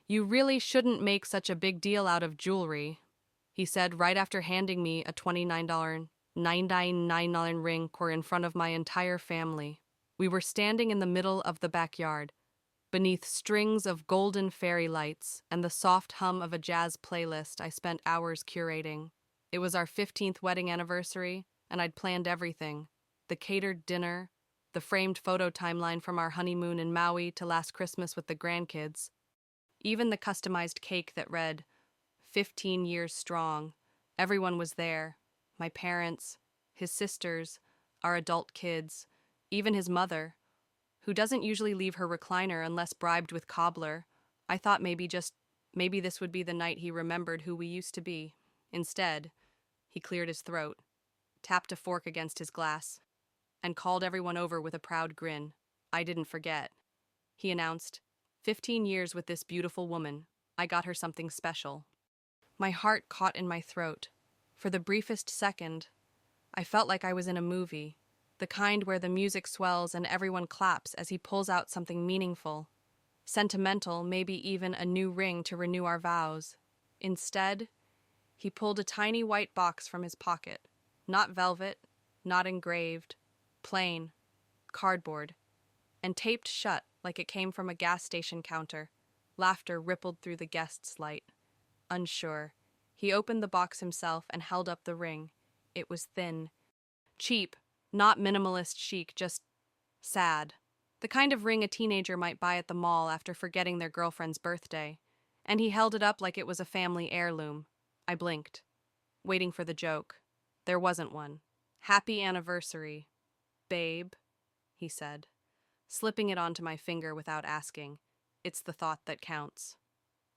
You really shouldn't make such a big deal out of jewelry, he said right after handing me a $29.999 ring in front of my entire family. We were standing in the middle of the backyard, beneath strings of golden fairy lights and the soft hum of a jazz playlist I spent hours curating. It was our 15th wedding anniversary, and I'd planned everything: the catered dinner, the framed photo timeline from our honeymoon in Maui to last Christmas with the grandkids, even the customized cake that read, 15 years strong. Everyone was there: my parents, his sisters, our adult kids, even his mother, who doesn't usually leave her recliner unless bribed with cobbler. I thought maybe this would be the night he remembered who we used to be. Instead, he cleared his throat, tapped a fork against his glass, and called everyone over with a proud grin. I didn't forget. He announced, 15 years with this beautiful woman. I got her something special. My heart caught in my throat. For the briefest second, I felt like I was in a movie, the kind where the music swells and everyone claps as he pulls out something meaningful, sentimental, maybe even a new ring to renew our vows. Instead, he pulled a tiny white box from his pocket, not velvet, not engraved, plain, cardboard, and taped shut like it came from a gas station counter. Laughter rippled through the guests' light. Unsure, he opened the box himself and held up the ring. It was thin, cheap, not minimalist chic, just sad. The kind of ring a teenager might buy at the mall after forgetting their girlfriend's birthday. And he held it up like it was a family heirloom. I blinked, waiting for the joke. There wasn't one. Happy anniversary, babe, he said, slipping it onto my finger without asking. It's the thought that counts.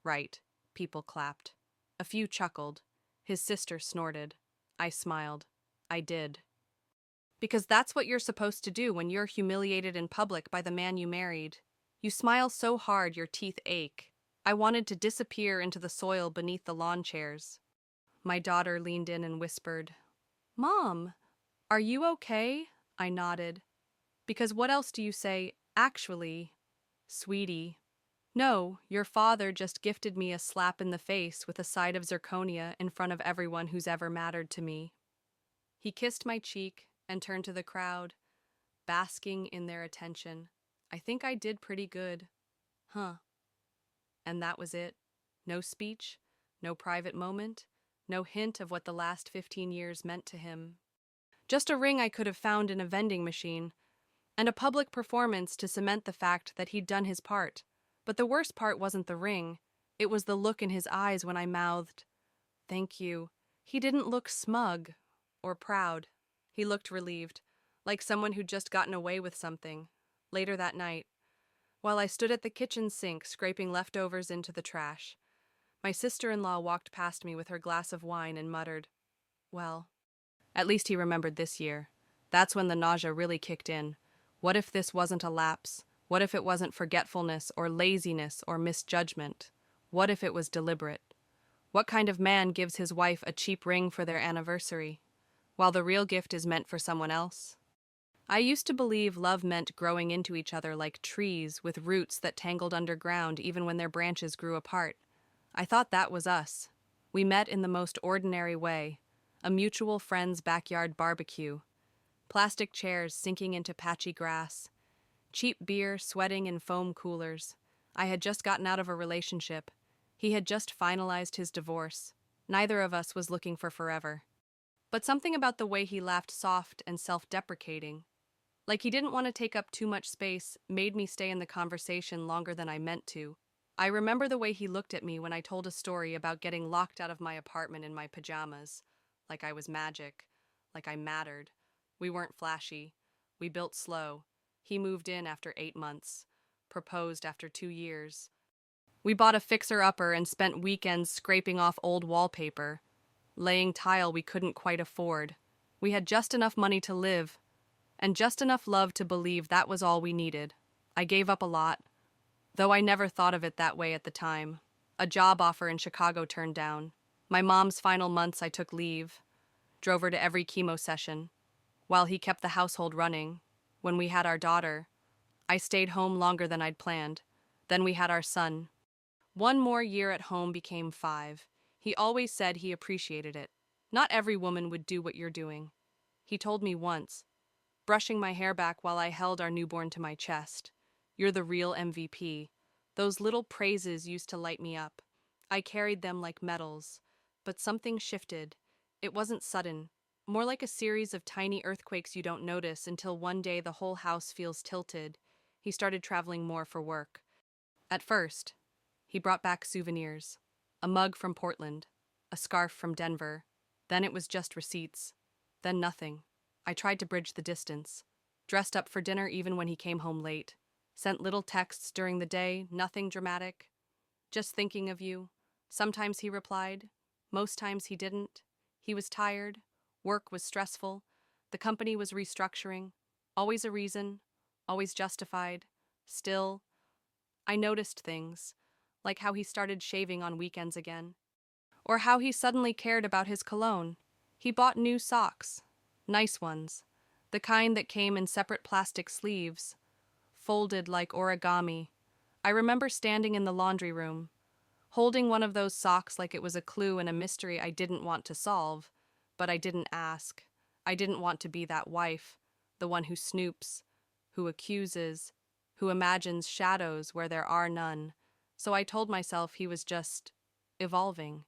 Right, people clapped. A few chuckled. His sister snorted. I smiled. I did. Because that's what you're supposed to do when you're humiliated in public by the man you married. You smile so hard your teeth ache. I wanted to disappear into the soil beneath the lawn chairs. My daughter leaned in and whispered, Mom, are you okay? I nodded. Because what else do you say, actually, sweetie? No, your father just gifted me a slap in the face with a side of zirconia in front of everyone who's ever mattered to me. He kissed my cheek and turned to the crowd, basking in their attention. I think I did pretty good. Huh. And that was it. No speech, no private moment, no hint of what the last 15 years meant to him. Just a ring I could have found in a vending machine, and a public performance to cement the fact that he'd done his part. But the worst part wasn't the ring. It was the look in his eyes when I mouthed, Thank you. He didn't look smug or proud. He looked relieved, like someone who'd just gotten away with something. Later that night, while I stood at the kitchen sink scraping leftovers into the trash, my sister-in-law walked past me with her glass of wine and muttered, Well, at least he remembered this year. That's when the nausea really kicked in. What if this wasn't a lapse? What if it wasn't forgetfulness or laziness or misjudgment? What if it was deliberate? What kind of man gives his wife a cheap ring for their anniversary, while the real gift is meant for someone else? I used to believe love meant growing into each other like trees with roots that tangled underground even when their branches grew apart. I thought that was us. We met in the most ordinary way, a mutual friend's backyard barbecue, plastic chairs sinking into patchy grass, cheap beer sweating in foam coolers. I had just gotten out of a relationship. He had just finalized his divorce. Neither of us was looking for forever. But something about the way he laughed soft and self-deprecating, like he didn't want to take up too much space, made me stay in the conversation longer than I meant to. I remember the way he looked at me when I told a story about getting locked out of my apartment in my pajamas, like I was magic, like I mattered. We weren't flashy. We built slow. He moved in after 8 months, proposed after 2 years. We bought a fixer-upper and spent weekends scraping off old wallpaper, laying tile we couldn't quite afford. We had just enough money to live, and just enough love to believe that was all we needed. I gave up a lot, though I never thought of it that way at the time. A job offer in Chicago turned down. My mom's final months I took leave, drove her to every chemo session, while he kept the household running. When we had our daughter, I stayed home longer than I'd planned. Then we had our son. One more year at home became 5. He always said he appreciated it. Not every woman would do what you're doing. He told me once, brushing my hair back while I held our newborn to my chest. You're the real MVP. Those little praises used to light me up. I carried them like medals. But something shifted. It wasn't sudden, more like a series of tiny earthquakes you don't notice until one day the whole house feels tilted. He started traveling more for work. At first, he brought back souvenirs. A mug from Portland, a scarf from Denver. Then it was just receipts. Then nothing. I tried to bridge the distance. Dressed up for dinner even when he came home late. Sent little texts during the day, nothing dramatic. Just thinking of you. Sometimes he replied. Most times he didn't. He was tired. Work was stressful. The company was restructuring. Always a reason. Always justified. Still, I noticed things, like how he started shaving on weekends again. Or how he suddenly cared about his cologne. He bought new socks. Nice ones. The kind that came in separate plastic sleeves, folded like origami. I remember standing in the laundry room, holding one of those socks like it was a clue in a mystery I didn't want to solve, but I didn't ask. I didn't want to be that wife, the one who snoops, who accuses, who imagines shadows where there are none. So I told myself he was just evolving.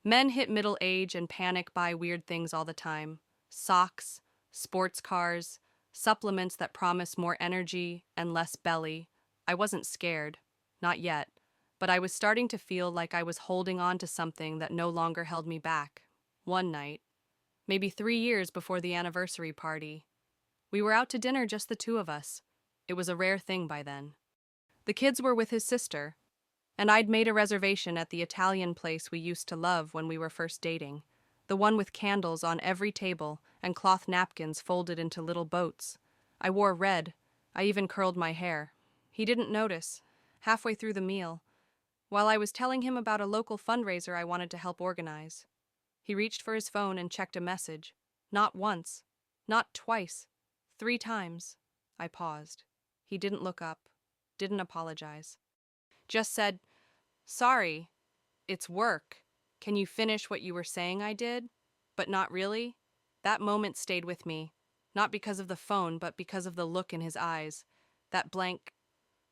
Men hit middle age and panic buy weird things all the time. Socks, sports cars, supplements that promise more energy and less belly. I wasn't scared. Not yet. But I was starting to feel like I was holding on to something that no longer held me back. One night, maybe 3 years before the anniversary party, we were out to dinner, just the two of us. It was a rare thing by then. The kids were with his sister, and I'd made a reservation at the Italian place we used to love when we were first dating. The one with candles on every table and cloth napkins folded into little boats. I wore red. I even curled my hair. He didn't notice. Halfway through the meal, while I was telling him about a local fundraiser I wanted to help organize, he reached for his phone and checked a message. Not once. Not twice. 3 times. I paused. He didn't look up. Didn't apologize. Just said, "Sorry, it's work. Can you finish what you were saying I did?" But not really. That moment stayed with me, not because of the phone, but because of the look in his eyes. That blank,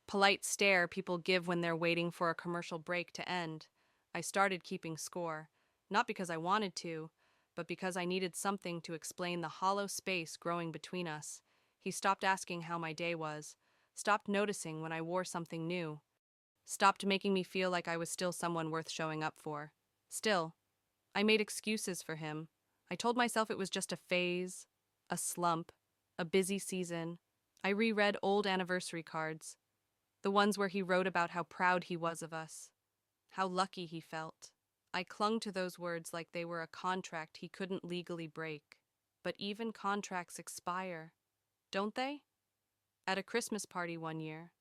polite stare people give when they're waiting for a commercial break to end. I started keeping score, not because I wanted to, but because I needed something to explain the hollow space growing between us. He stopped asking how my day was, stopped noticing when I wore something new, stopped making me feel like I was still someone worth showing up for. Still, I made excuses for him. I told myself it was just a phase, a slump, a busy season. I reread old anniversary cards, the ones where he wrote about how proud he was of us, how lucky he felt. I clung to those words like they were a contract he couldn't legally break. But even contracts expire, don't they? At a Christmas party one year,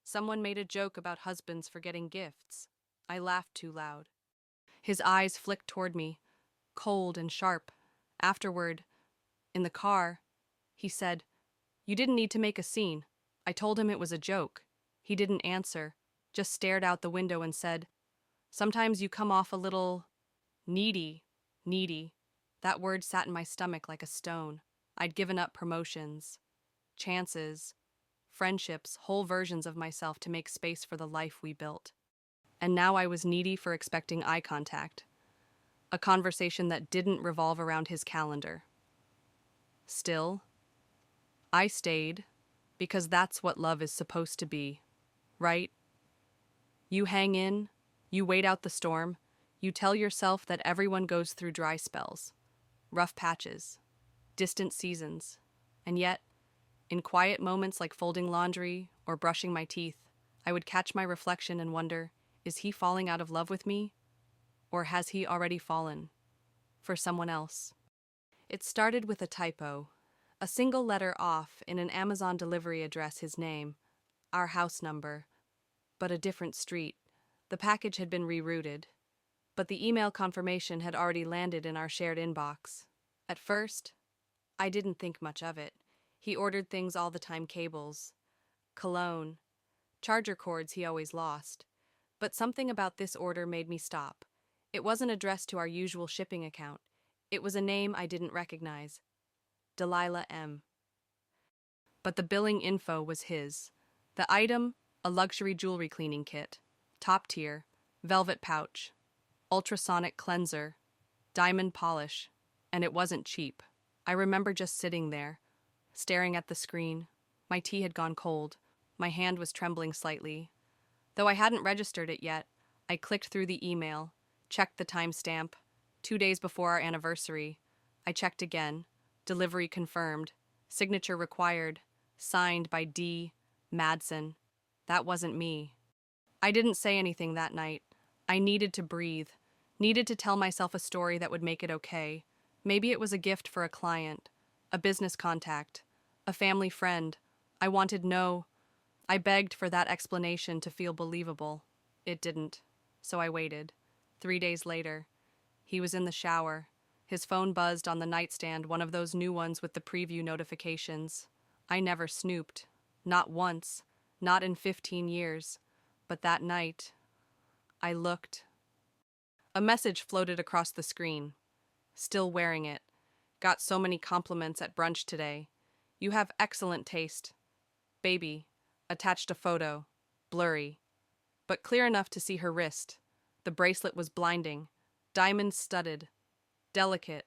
someone made a joke about husbands forgetting gifts. I laughed too loud. His eyes flicked toward me, cold and sharp. Afterward, in the car, he said, "You didn't need to make a scene." I told him it was a joke. He didn't answer, just stared out the window and said, "Sometimes you come off a little needy." Needy. That word sat in my stomach like a stone. I'd given up promotions, chances, friendships, whole versions of myself to make space for the life we built. And now I was needy for expecting eye contact, a conversation that didn't revolve around his calendar. Still, I stayed because that's what love is supposed to be, right? You hang in, you wait out the storm, you tell yourself that everyone goes through dry spells, rough patches, distant seasons, and yet, in quiet moments like folding laundry or brushing my teeth, I would catch my reflection and wonder, is he falling out of love with me? Or has he already fallen for someone else? It started with a typo, a single letter off in an Amazon delivery address, his name, our house number, but a different street. The package had been rerouted, but the email confirmation had already landed in our shared inbox. At first, I didn't think much of it. He ordered things all the time: cables, cologne, charger cords he always lost. But something about this order made me stop. It wasn't addressed to our usual shipping account. It was a name I didn't recognize. Delilah M. But the billing info was his. The item, a luxury jewelry cleaning kit. Top tier, velvet pouch, ultrasonic cleanser, diamond polish, and it wasn't cheap. I remember just sitting there, staring at the screen. My tea had gone cold. My hand was trembling slightly. Though I hadn't registered it yet, I clicked through the email, checked the timestamp. 2 days before our anniversary. I checked again. Delivery confirmed. Signature required. Signed by D. Madsen. That wasn't me. I didn't say anything that night. I needed to breathe. Needed to tell myself a story that would make it okay. Maybe it was a gift for a client, a business contact, a family friend. I wanted no. I begged for that explanation to feel believable. It didn't. So I waited. 3 days later, he was in the shower. His phone buzzed on the nightstand, one of those new ones with the preview notifications. I never snooped. Not once. Not in 15 years. But that night, I looked. A message floated across the screen. Still wearing it. Got so many compliments at brunch today. You have excellent taste. Baby. Attached a photo. Blurry. But clear enough to see her wrist. The bracelet was blinding. Diamond studded. Delicate.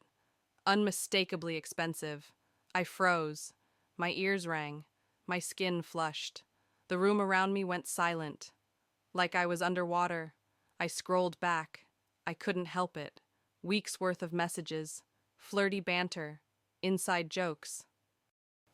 Unmistakably expensive. I froze. My ears rang. My skin flushed. The room around me went silent. Like I was underwater. I scrolled back. I couldn't help it. Weeks' worth of messages. Flirty banter. Inside jokes.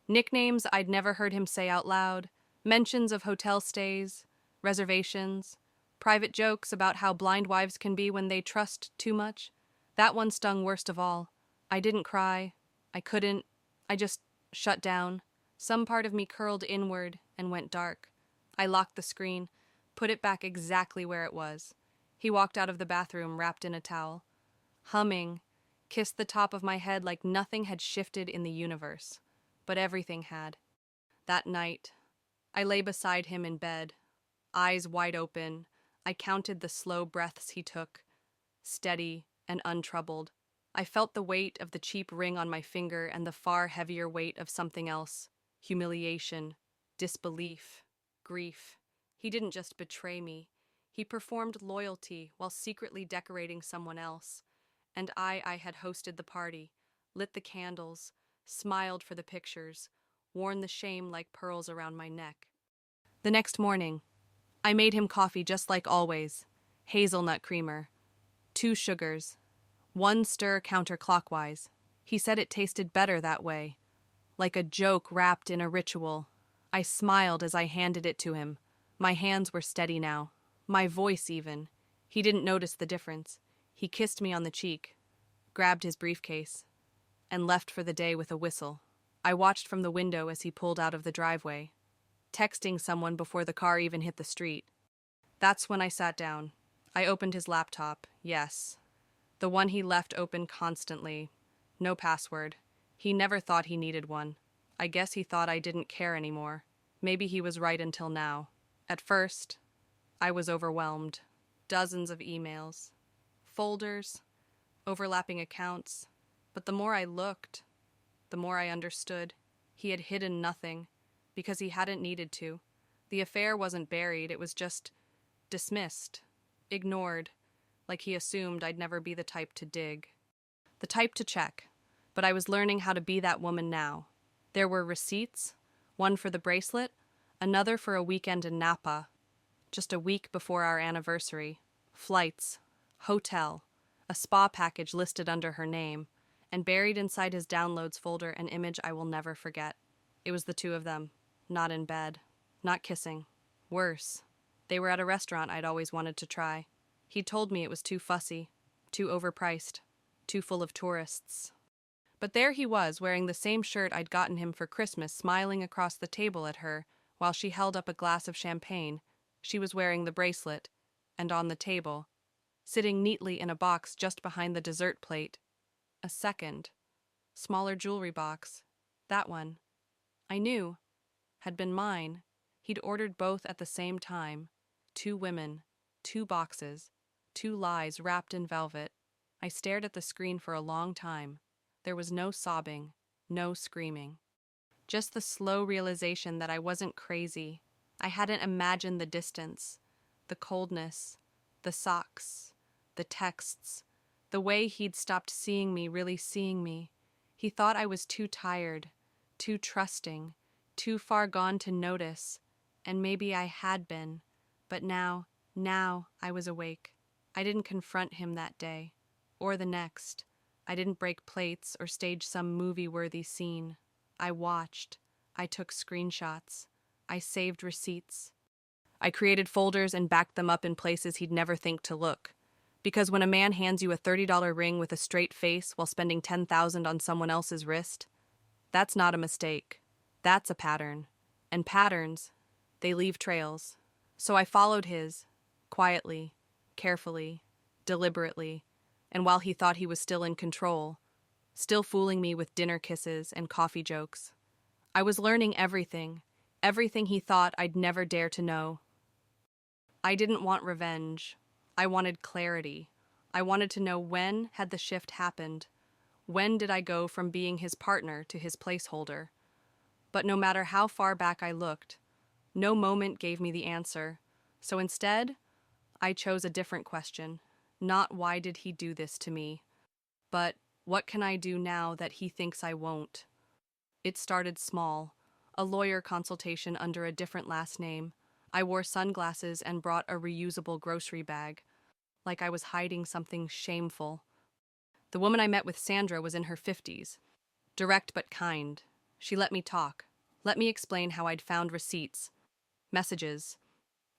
Nicknames I'd never heard him say out loud. Mentions of hotel stays. Reservations. Private jokes about how blind wives can be when they trust too much. That one stung worst of all. I didn't cry. I couldn't. I just shut down. Some part of me curled inward and went dark. I locked the screen, put it back exactly where it was. He walked out of the bathroom wrapped in a towel. Humming, kissed the top of my head like nothing had shifted in the universe. But everything had. That night, I lay beside him in bed, eyes wide open. I counted the slow breaths he took, steady and untroubled. I felt the weight of the cheap ring on my finger and the far heavier weight of something else. Humiliation, disbelief, grief. He didn't just betray me. He performed loyalty while secretly decorating someone else. And I had hosted the party, lit the candles, smiled for the pictures, worn the shame like pearls around my neck. The next morning, I made him coffee just like always. Hazelnut creamer. 2 sugars. 1 stir counterclockwise. He said it tasted better that way. Like a joke wrapped in a ritual. I smiled as I handed it to him. My hands were steady now. My voice even. He didn't notice the difference. He kissed me on the cheek, grabbed his briefcase, and left for the day with a whistle. I watched from the window as he pulled out of the driveway, texting someone before the car even hit the street. That's when I sat down. I opened his laptop, yes. The one he left open constantly. No password. He never thought he needed one. I guess he thought I didn't care anymore. Maybe he was right until now. At first, I was overwhelmed. Dozens of emails. Folders. Overlapping accounts. But the more I looked, the more I understood. He had hidden nothing, because he hadn't needed to. The affair wasn't buried, it was just dismissed, ignored, like he assumed I'd never be the type to dig. The type to check, but I was learning how to be that woman now. There were receipts, one for the bracelet, another for a weekend in Napa, just a week before our anniversary. Flights, hotel, a spa package listed under her name, and buried inside his downloads folder an image I will never forget. It was the two of them, not in bed, not kissing. Worse, they were at a restaurant I'd always wanted to try. He'd told me it was too fussy, too overpriced, too full of tourists. But there he was, wearing the same shirt I'd gotten him for Christmas, smiling across the table at her while she held up a glass of champagne. She was wearing the bracelet, and on the table, sitting neatly in a box just behind the dessert plate, a second, smaller jewelry box. That one, I knew, had been mine. He'd ordered both at the same time. 2 women, 2 boxes, 2 lies wrapped in velvet. I stared at the screen for a long time. There was no sobbing, no screaming. Just the slow realization that I wasn't crazy. I hadn't imagined the distance, the coldness, the socks, the texts, the way he'd stopped seeing me, really seeing me. He thought I was too tired, too trusting, too far gone to notice, and maybe I had been. But now I was awake. I didn't confront him that day, or the next. I didn't break plates or stage some movie-worthy scene. I watched. I took screenshots. I saved receipts. I created folders and backed them up in places he'd never think to look. Because when a man hands you a $30 ring with a straight face while spending $10,000 on someone else's wrist, that's not a mistake. That's a pattern. And patterns, they leave trails. So I followed his, quietly, carefully, deliberately, and while he thought he was still in control, still fooling me with dinner kisses and coffee jokes, I was learning everything he thought I'd never dare to know. I didn't want revenge. I wanted clarity. I wanted to know, when had the shift happened? When did I go from being his partner to his placeholder? But no matter how far back I looked, no moment gave me the answer. So instead, I chose a different question. Not why did he do this to me, but what can I do now that he thinks I won't? It started small, a lawyer consultation under a different last name. I wore sunglasses and brought a reusable grocery bag, like I was hiding something shameful. The woman I met with, Sandra, was in her 50s, direct but kind. She let me talk, let me explain how I'd found receipts, messages,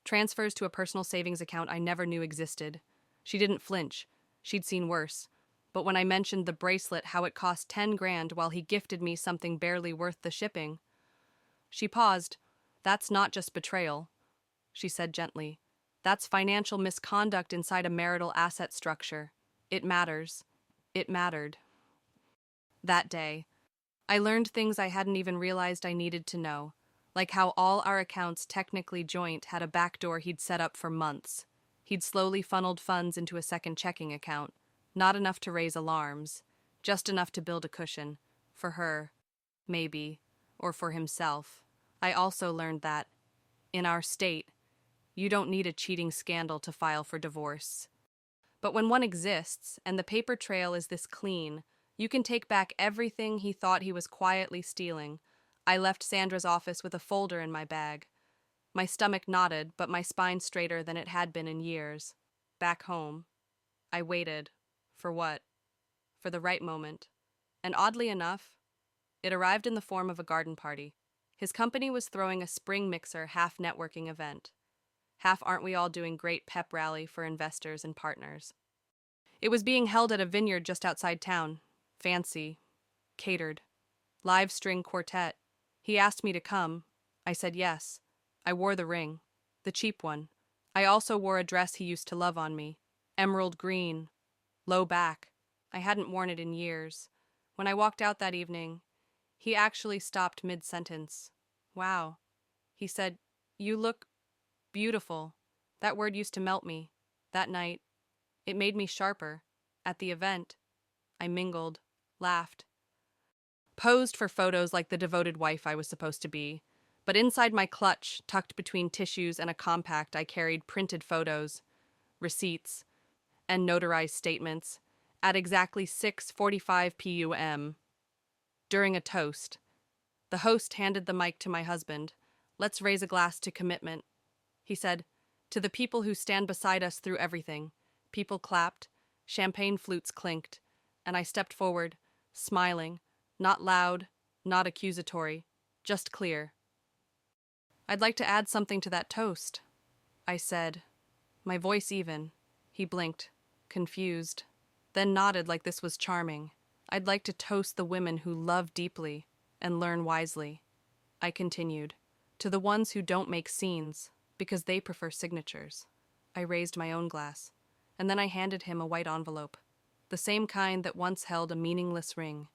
transfers to a personal savings account I never knew existed. She didn't flinch. She'd seen worse. But when I mentioned the bracelet, how it cost 10 grand while he gifted me something barely worth the shipping, she paused. That's not just betrayal, she said gently. That's financial misconduct inside a marital asset structure. It matters. It mattered. That day, I learned things I hadn't even realized I needed to know, like how all our accounts, technically joint, had a backdoor he'd set up for months. He'd slowly funneled funds into a second checking account, not enough to raise alarms, just enough to build a cushion. For her, maybe, or for himself. I also learned that, in our state, you don't need a cheating scandal to file for divorce. But when one exists, and the paper trail is this clean, you can take back everything he thought he was quietly stealing. I left Sandra's office with a folder in my bag. My stomach knotted, but my spine straighter than it had been in years. Back home, I waited. For what? For the right moment. And oddly enough, it arrived in the form of a garden party. His company was throwing a spring mixer half networking event. Half aren't we all doing great pep rally for investors and partners. It was being held at a vineyard just outside town. Fancy. Catered. Live string quartet. He asked me to come. I said yes. I wore the ring. The cheap one. I also wore a dress he used to love on me. Emerald green. Low back. I hadn't worn it in years. When I walked out that evening, he actually stopped mid-sentence. Wow. He said, "You look beautiful." That word used to melt me. That night, it made me sharper. At the event, I mingled, laughed, posed for photos like the devoted wife I was supposed to be. But inside my clutch, tucked between tissues and a compact, I carried printed photos, receipts, and notarized statements at exactly 6:45 p.m. During a toast, the host handed the mic to my husband. "Let's raise a glass to commitment," he said, "to the people who stand beside us through everything." People clapped, champagne flutes clinked, and I stepped forward, smiling, not loud, not accusatory, just clear. "I'd like to add something to that toast," I said, my voice even. He blinked, confused, then nodded like this was charming. "I'd like to toast the women who love deeply and learn wisely." I continued, "To the ones who don't make scenes, because they prefer signatures." I raised my own glass, and then I handed him a white envelope, the same kind that once held a meaningless ring.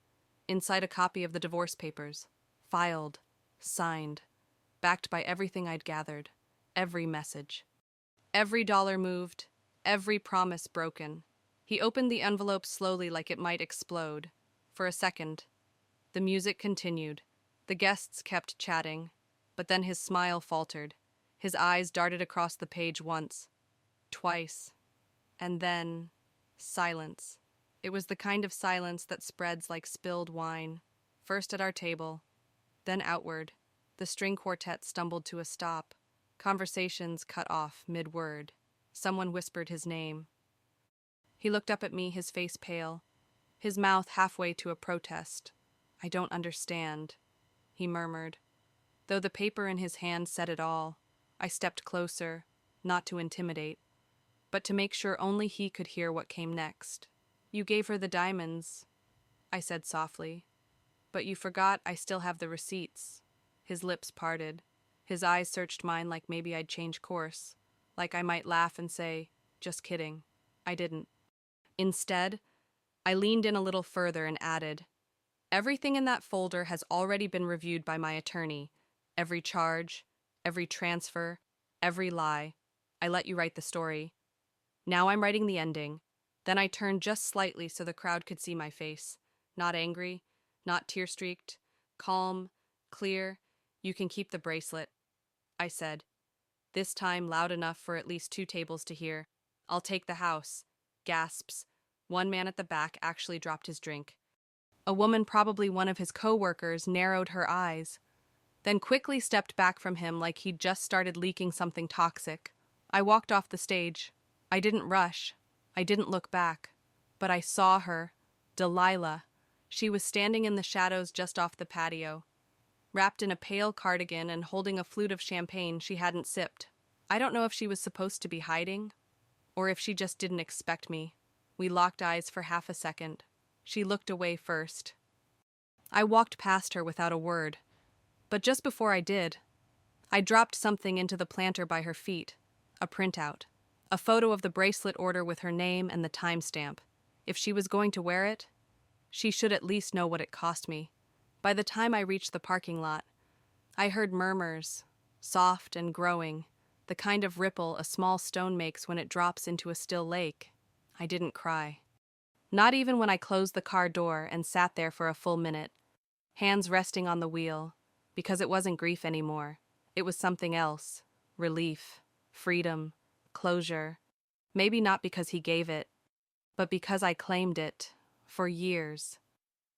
Inside a copy of the divorce papers, filed, signed, backed by everything I'd gathered, every message. Every dollar moved, every promise broken. He opened the envelope slowly like it might explode. For a second, the music continued. The guests kept chatting, but then his smile faltered. His eyes darted across the page once, twice, and then silence. It was the kind of silence that spreads like spilled wine, first at our table, then outward. The string quartet stumbled to a stop. Conversations cut off mid-word. Someone whispered his name. He looked up at me, his face pale, his mouth halfway to a protest. "I don't understand," he murmured. Though the paper in his hand said it all, I stepped closer, not to intimidate, but to make sure only he could hear what came next. "You gave her the diamonds," I said softly, "but you forgot I still have the receipts." His lips parted. His eyes searched mine like maybe I'd change course, like I might laugh and say, "Just kidding." I didn't. Instead, I leaned in a little further and added, "Everything in that folder has already been reviewed by my attorney. Every charge, every transfer, every lie. I let you write the story. Now I'm writing the ending." Then I turned just slightly so the crowd could see my face. Not angry, not tear-streaked, calm, clear. "You can keep the bracelet," I said, this time loud enough for at least 2 tables to hear. "I'll take the house." Gasps. One man at the back actually dropped his drink. A woman, probably one of his co-workers, narrowed her eyes, then quickly stepped back from him like he'd just started leaking something toxic. I walked off the stage. I didn't rush. I didn't look back. But I saw her. Delilah. She was standing in the shadows just off the patio, wrapped in a pale cardigan and holding a flute of champagne she hadn't sipped. I don't know if she was supposed to be hiding, or if she just didn't expect me. We locked eyes for half a second. She looked away first. I walked past her without a word. But just before I did, I dropped something into the planter by her feet. A printout. A photo of the bracelet order with her name and the timestamp. If she was going to wear it, she should at least know what it cost me. By the time I reached the parking lot, I heard murmurs, soft and growing, the kind of ripple a small stone makes when it drops into a still lake. I didn't cry. Not even when I closed the car door and sat there for a full minute, hands resting on the wheel, because it wasn't grief anymore. It was something else. Relief, freedom, closure. Maybe not because he gave it, but because I claimed it. For years.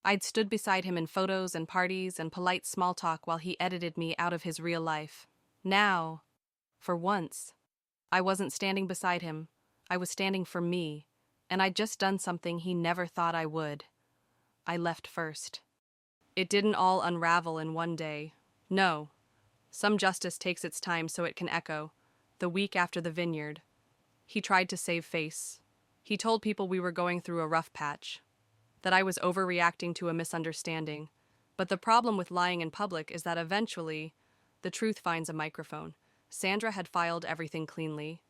I'd stood beside him in photos and parties and polite small talk while he edited me out of his real life. Now, for once, I wasn't standing beside him. I was standing for me, and I'd just done something he never thought I would. I left first. It didn't all unravel in one day. No. Some justice takes its time so it can echo. The week after the vineyard, he tried to save face. He told people we were going through a rough patch, that I was overreacting to a misunderstanding. But the problem with lying in public is that eventually, the truth finds a microphone. Sandra had filed everything cleanly.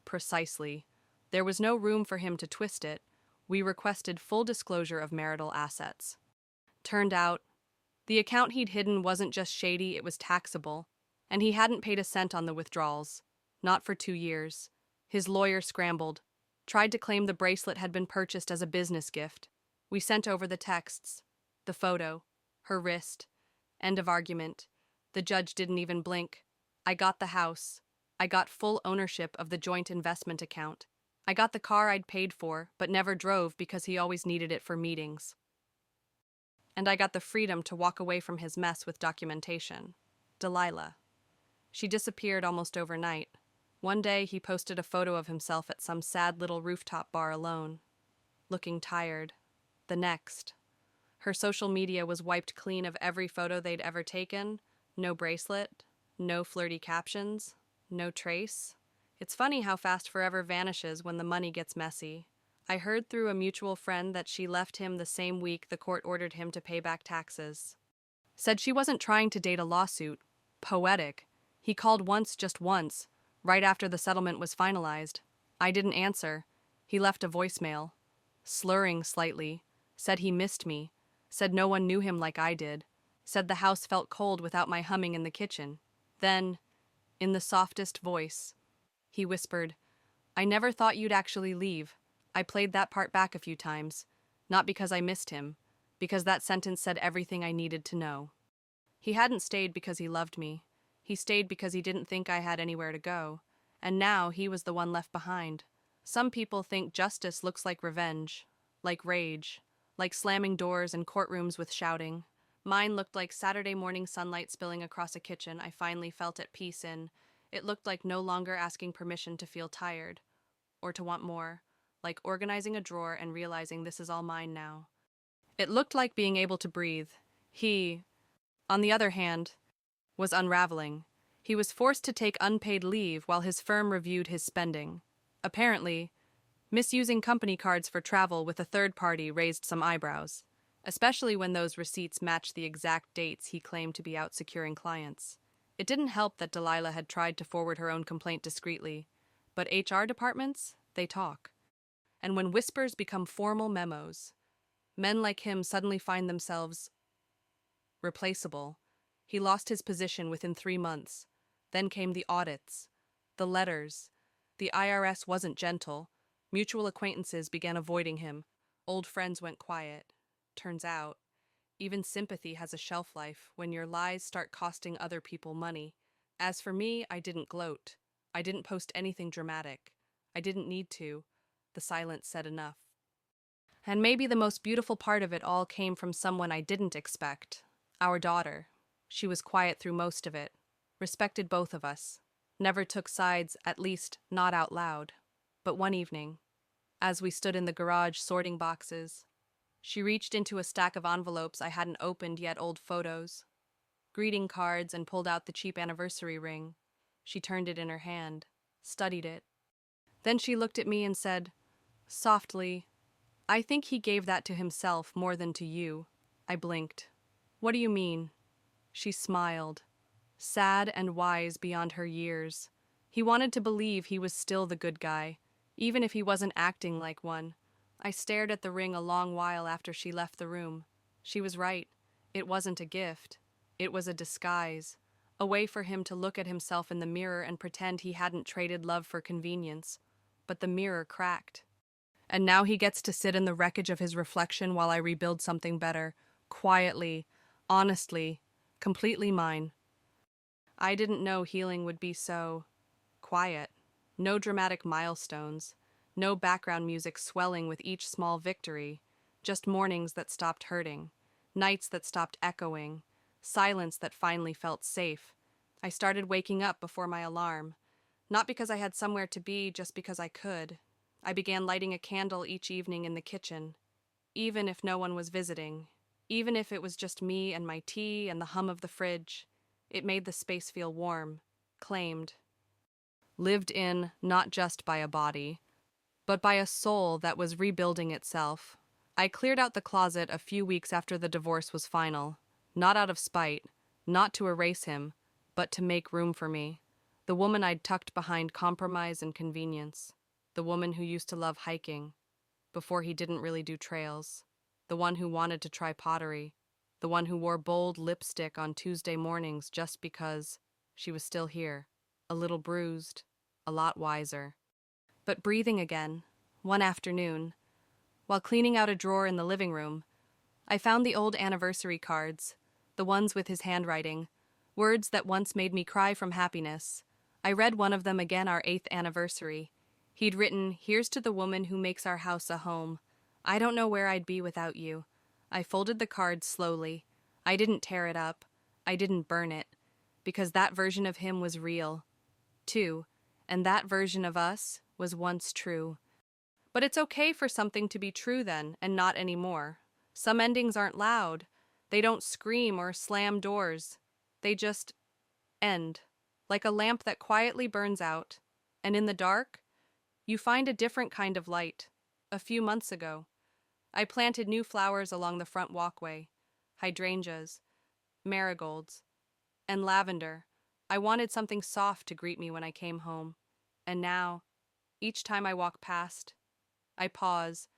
Precisely. There was no room for him to twist it. We requested full disclosure of marital assets. Turned out, the account he'd hidden wasn't just shady, it was taxable, and he hadn't paid a cent on the withdrawals. Not for 2 years. His lawyer scrambled, tried to claim the bracelet had been purchased as a business gift. We sent over the texts, the photo, her wrist. End of argument. The judge didn't even blink. I got the house. I got full ownership of the joint investment account. I got the car I'd paid for, but never drove because he always needed it for meetings. And I got the freedom to walk away from his mess with documentation. Delilah. She disappeared almost overnight. One day he posted a photo of himself at some sad little rooftop bar alone, looking tired. The next, her social media was wiped clean of every photo they'd ever taken. No bracelet, no flirty captions, no trace. It's funny how fast forever vanishes when the money gets messy. I heard through a mutual friend that she left him the same week the court ordered him to pay back taxes. Said she wasn't trying to date a lawsuit. Poetic. He called once, just once, right after the settlement was finalized. I didn't answer. He left a voicemail, slurring slightly. Said he missed me, said no one knew him like I did, said the house felt cold without my humming in the kitchen. Then, in the softest voice, He whispered, "I never thought you'd actually leave." I played that part back a few times, not because I missed him, because that sentence said everything I needed to know. He hadn't stayed because he loved me. He stayed because he didn't think I had anywhere to go. And now he was the one left behind. Some people think justice looks like revenge, like rage, like slamming doors and courtrooms with shouting. Mine looked like Saturday morning sunlight spilling across a kitchen I finally felt at peace in. It looked like no longer asking permission to feel tired, or to want more, like organizing a drawer and realizing this is all mine now. It looked like being able to breathe. He, on the other hand, was unraveling. He was forced to take unpaid leave while his firm reviewed his spending. Apparently, misusing company cards for travel with a third party raised some eyebrows, especially when those receipts matched the exact dates he claimed to be out securing clients. It didn't help that Delilah had tried to forward her own complaint discreetly, but HR departments, they talk. And when whispers become formal memos, men like him suddenly find themselves replaceable. He lost his position within 3 months. Then came the audits, the letters. The IRS wasn't gentle. Mutual acquaintances began avoiding him. Old friends went quiet. Turns out, even sympathy has a shelf life when your lies start costing other people money. As for me, I didn't gloat. I didn't post anything dramatic. I didn't need to. The silence said enough. And maybe the most beautiful part of it all came from someone I didn't expect. Our daughter. She was quiet through most of it. Respected both of us. Never took sides, at least not out loud. But one evening, as we stood in the garage sorting boxes, she reached into a stack of envelopes I hadn't opened yet, old photos, greeting cards, and pulled out the cheap anniversary ring. She turned it in her hand, studied it. Then she looked at me and said, softly, "I think he gave that to himself more than to you." I blinked. "What do you mean?" She smiled, sad and wise beyond her years. He wanted to believe he was still the good guy, even if he wasn't acting like one. I stared at the ring a long while after she left the room. She was right. It wasn't a gift. It was a disguise, a way for him to look at himself in the mirror and pretend he hadn't traded love for convenience. But the mirror cracked. And now he gets to sit in the wreckage of his reflection while I rebuild something better, quietly, honestly, completely mine. I didn't know healing would be so quiet. No dramatic milestones. No background music swelling with each small victory. Just mornings that stopped hurting. Nights that stopped echoing. Silence that finally felt safe. I started waking up before my alarm. Not because I had somewhere to be, just because I could. I began lighting a candle each evening in the kitchen. Even if no one was visiting. Even if it was just me and my tea and the hum of the fridge. It made the space feel warm, claimed. Lived in not just by a body, but by a soul that was rebuilding itself. I cleared out the closet a few weeks after the divorce was final, not out of spite, not to erase him, but to make room for me. The woman I'd tucked behind compromise and convenience. The woman who used to love hiking, before he didn't really do trails. The one who wanted to try pottery. The one who wore bold lipstick on Tuesday mornings just because she was still here, a little bruised, a lot wiser. But breathing again, one afternoon, while cleaning out a drawer in the living room, I found the old anniversary cards, the ones with his handwriting, words that once made me cry from happiness. I read one of them again, our 8th anniversary. He'd written, "Here's to the woman who makes our house a home. I don't know where I'd be without you." I folded the card slowly. I didn't tear it up. I didn't burn it. Because that version of him was real, too. And that version of us was once true. But it's okay for something to be true then, and not anymore. Some endings aren't loud. They don't scream or slam doors. They just end. Like a lamp that quietly burns out. And in the dark, you find a different kind of light. A few months ago, I planted new flowers along the front walkway. Hydrangeas, marigolds, and lavender. I wanted something soft to greet me when I came home. And now, each time I walk past, I pause.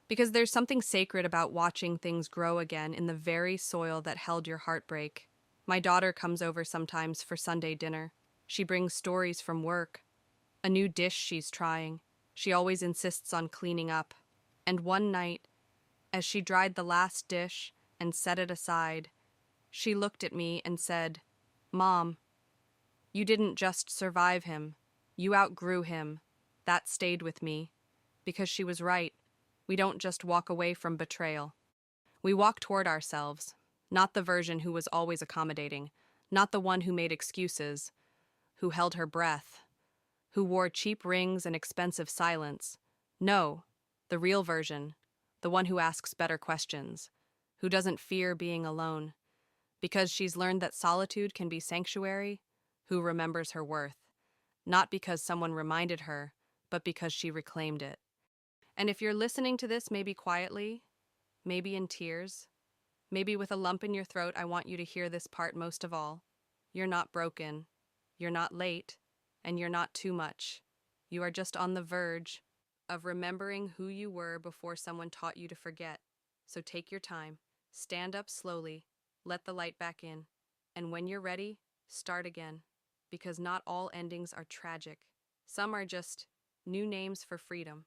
Because there's something sacred about watching things grow again in the very soil that held your heartbreak. My daughter comes over sometimes for Sunday dinner. She brings stories from work. A new dish she's trying. She always insists on cleaning up. And one night, as she dried the last dish and set it aside, she looked at me and said, "Mom, you didn't just survive him. You outgrew him." That stayed with me. Because she was right. We don't just walk away from betrayal. We walk toward ourselves, not the version who was always accommodating, not the one who made excuses, who held her breath, who wore cheap rings and expensive silence. No, the real version, the one who asks better questions, who doesn't fear being alone, because she's learned that solitude can be sanctuary, who remembers her worth, not because someone reminded her, but because she reclaimed it. And if you're listening to this maybe quietly, maybe in tears, maybe with a lump in your throat, I want you to hear this part most of all. You're not broken, you're not late, and you're not too much. You are just on the verge of remembering who you were before someone taught you to forget. So take your time, stand up slowly, let the light back in, and when you're ready, start again. Because not all endings are tragic. Some are just new names for freedom.